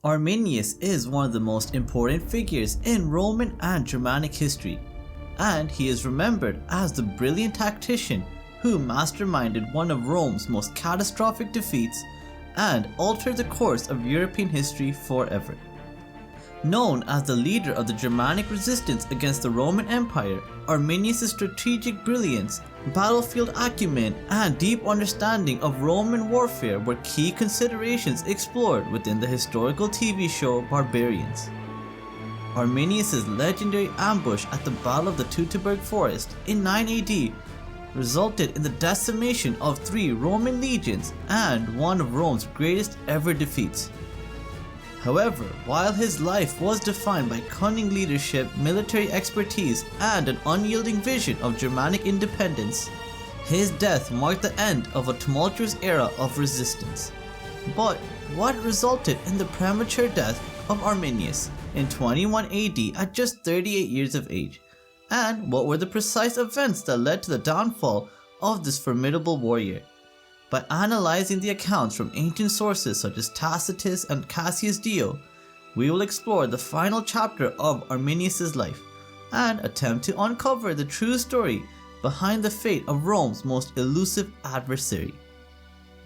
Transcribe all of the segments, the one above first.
Arminius is one of the most important figures in Roman and Germanic history, and he is remembered as the brilliant tactician who masterminded one of Rome's most catastrophic defeats and altered the course of European history forever. Known as the leader of the Germanic resistance against the Roman Empire, Arminius' strategic brilliance, battlefield acumen, and deep understanding of Roman warfare were key considerations explored within the historical TV show Barbarians. Arminius' legendary ambush at the Battle of the Teutoburg Forest in 9 AD resulted in the decimation of 3 Roman legions and one of Rome's greatest ever defeats. However, while his life was defined by cunning leadership, military expertise, and an unyielding vision of Germanic independence, his death marked the end of a tumultuous era of resistance. But what resulted in the premature death of Arminius in 21 AD at just 38 years of age? And what were the precise events that led to the downfall of this formidable warrior? By analyzing the accounts from ancient sources such as Tacitus and Cassius Dio, we will explore the final chapter of Arminius' life and attempt to uncover the true story behind the fate of Rome's most elusive adversary.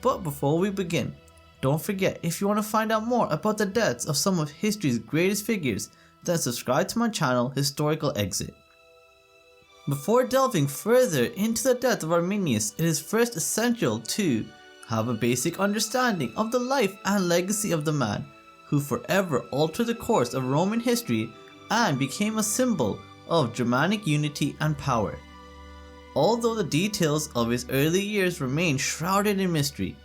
But before we begin, don't forget, if you want to find out more about the deaths of some of history's greatest figures, then subscribe to my channel, Historical Exit. Before delving further into the death of Arminius, it is first essential to have a basic understanding of the life and legacy of the man who forever altered the course of Roman history and became a symbol of Germanic unity and power. Although the details of his early years remain shrouded in mystery,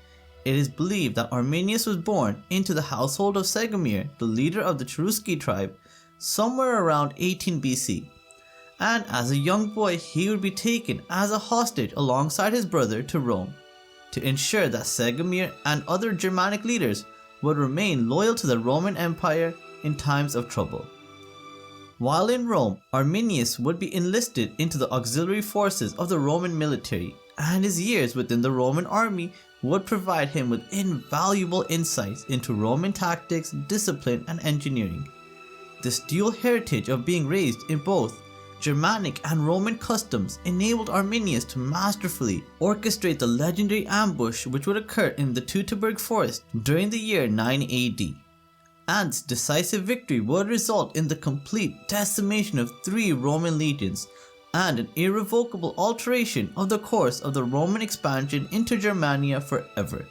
it is believed that Arminius was born into the household of Segomir, the leader of the Cherusci tribe, somewhere around 18 BC. And as a young boy, he would be taken as a hostage alongside his brother to Rome, to ensure that Segomir and other Germanic leaders would remain loyal to the Roman Empire in times of trouble. While in Rome, Arminius would be enlisted into the auxiliary forces of the Roman military, and his years within the Roman army would provide him with invaluable insights into Roman tactics, discipline, and engineering. This dual heritage of being raised in both Germanic and Roman customs enabled Arminius to masterfully orchestrate the legendary ambush which would occur in the Teutoburg Forest during the year 9 AD. And this decisive victory would result in the complete decimation of 3 Roman legions and an irrevocable alteration of the course of the Roman expansion into Germania forever.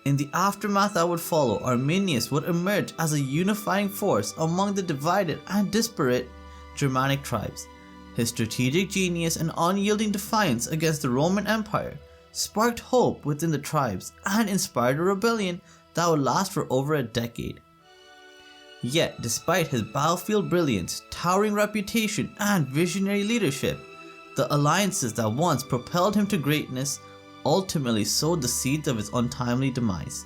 In the aftermath that would follow, Arminius would emerge as a unifying force among the divided and disparate Germanic tribes. His strategic genius and unyielding defiance against the Roman Empire sparked hope within the tribes and inspired a rebellion that would last for over a decade. Yet, despite his battlefield brilliance, towering reputation, and visionary leadership, the alliances that once propelled him to greatness ultimately sowed the seeds of his untimely demise.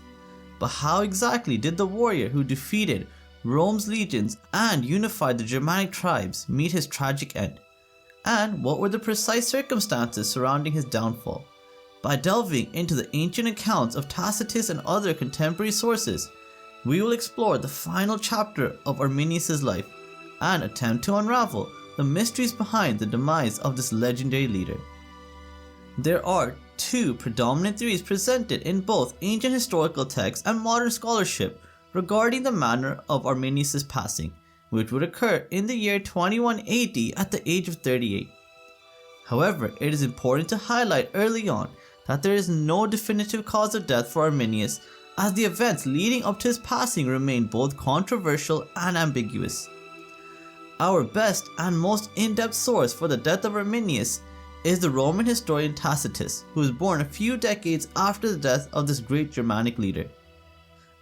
But how exactly did the warrior who defeated Rome's legions and unified the Germanic tribes meet his tragic end? And what were the precise circumstances surrounding his downfall? By delving into the ancient accounts of Tacitus and other contemporary sources, we will explore the final chapter of Arminius' life and attempt to unravel the mysteries behind the demise of this legendary leader. There are 2 predominant theories presented in both ancient historical texts and modern scholarship regarding the manner of Arminius' passing, which would occur in the year 21 AD at the age of 38. However, it is important to highlight early on that there is no definitive cause of death for Arminius, as the events leading up to his passing remain both controversial and ambiguous. Our best and most in-depth source for the death of Arminius is the Roman historian Tacitus, who was born a few decades after the death of this great Germanic leader.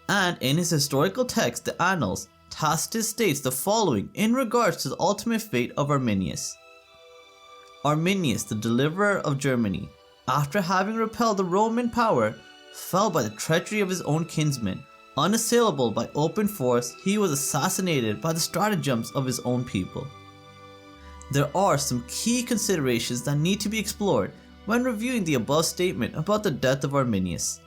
And in his historical text, the Annals, Tacitus states the following in regards to the ultimate fate of Arminius. Arminius, the deliverer of Germany, after having repelled the Roman power, fell by the treachery of his own kinsmen. Unassailable by open force, he was assassinated by the stratagems of his own people. There are some key considerations that need to be explored when reviewing the above statement about the death of Arminius.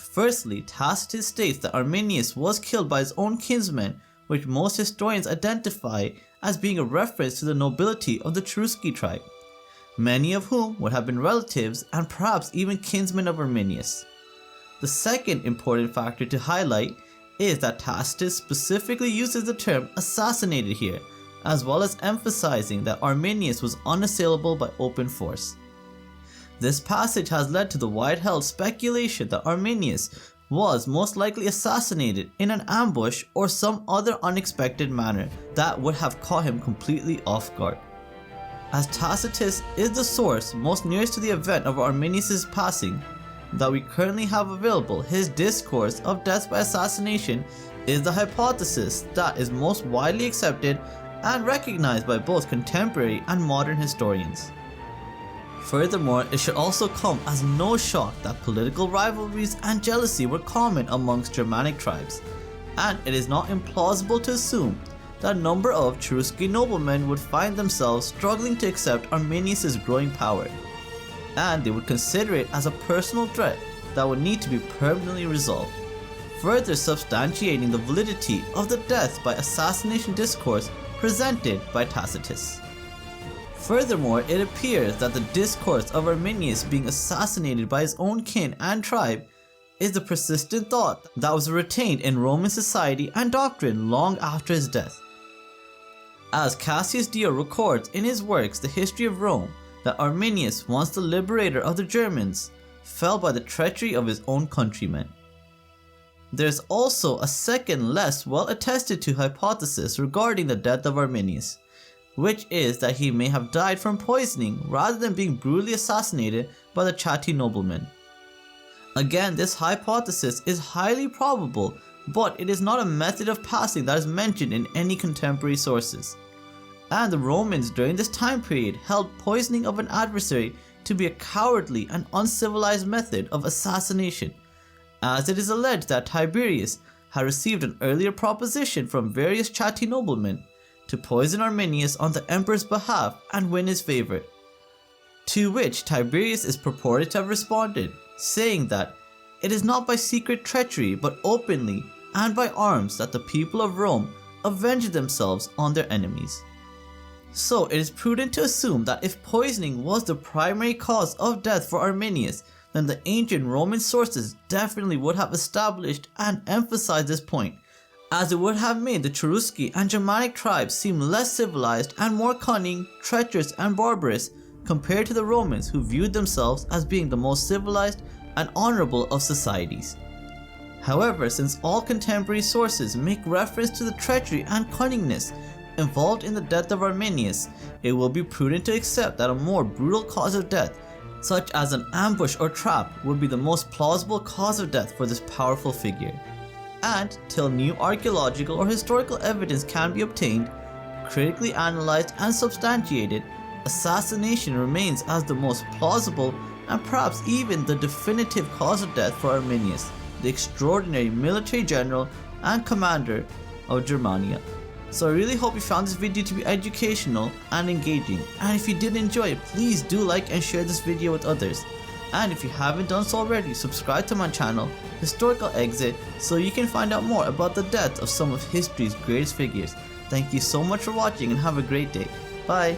Firstly, Tacitus states that Arminius was killed by his own kinsmen, which most historians identify as being a reference to the nobility of the Cherusci tribe, many of whom would have been relatives and perhaps even kinsmen of Arminius. The second important factor to highlight is that Tacitus specifically uses the term assassinated here, as well as emphasizing that Arminius was unassailable by open force. This passage has led to the wide-held speculation that Arminius was most likely assassinated in an ambush or some other unexpected manner that would have caught him completely off guard. As Tacitus is the source most nearest to the event of Arminius' passing that we currently have available, his discourse of death by assassination is the hypothesis that is most widely accepted and recognized by both contemporary and modern historians. Furthermore, it should also come as no shock that political rivalries and jealousy were common amongst Germanic tribes, and it is not implausible to assume that a number of Cherusci noblemen would find themselves struggling to accept Arminius' growing power, and they would consider it as a personal threat that would need to be permanently resolved, further substantiating the validity of the death by assassination discourse presented by Tacitus. Furthermore, it appears that the discourse of Arminius being assassinated by his own kin and tribe is the persistent thought that was retained in Roman society and doctrine long after his death. As Cassius Dio records in his works The History of Rome that Arminius, once the liberator of the Germans, fell by the treachery of his own countrymen. There is also a second, less well attested to hypothesis regarding the death of Arminius, which is that he may have died from poisoning rather than being brutally assassinated by the Chatti noblemen. Again, this hypothesis is highly probable, but it is not a method of passing that is mentioned in any contemporary sources. And the Romans during this time period held poisoning of an adversary to be a cowardly and uncivilized method of assassination, as it is alleged that Tiberius had received an earlier proposition from various Chatti noblemen to poison Arminius on the emperor's behalf and win his favor, to which Tiberius is purported to have responded, saying that it is not by secret treachery but openly and by arms that the people of Rome avenge themselves on their enemies. So it is prudent to assume that if poisoning was the primary cause of death for Arminius, then the ancient Roman sources definitely would have established and emphasized this point, as it would have made the Cherusci and Germanic tribes seem less civilized and more cunning, treacherous and barbarous compared to the Romans, who viewed themselves as being the most civilized and honorable of societies. However, since all contemporary sources make reference to the treachery and cunningness involved in the death of Arminius, it will be prudent to accept that a more brutal cause of death, such as an ambush or trap, would be the most plausible cause of death for this powerful figure. And till new archaeological or historical evidence can be obtained, critically analyzed and substantiated, assassination remains as the most plausible and perhaps even the definitive cause of death for Arminius, the extraordinary military general and commander of Germania. So I really hope you found this video to be educational and engaging, and if you did enjoy it, please do like and share this video with others. And if you haven't done so already, subscribe to my channel, Historical Exit, so you can find out more about the death of some of history's greatest figures. Thank you so much for watching and have a great day. Bye!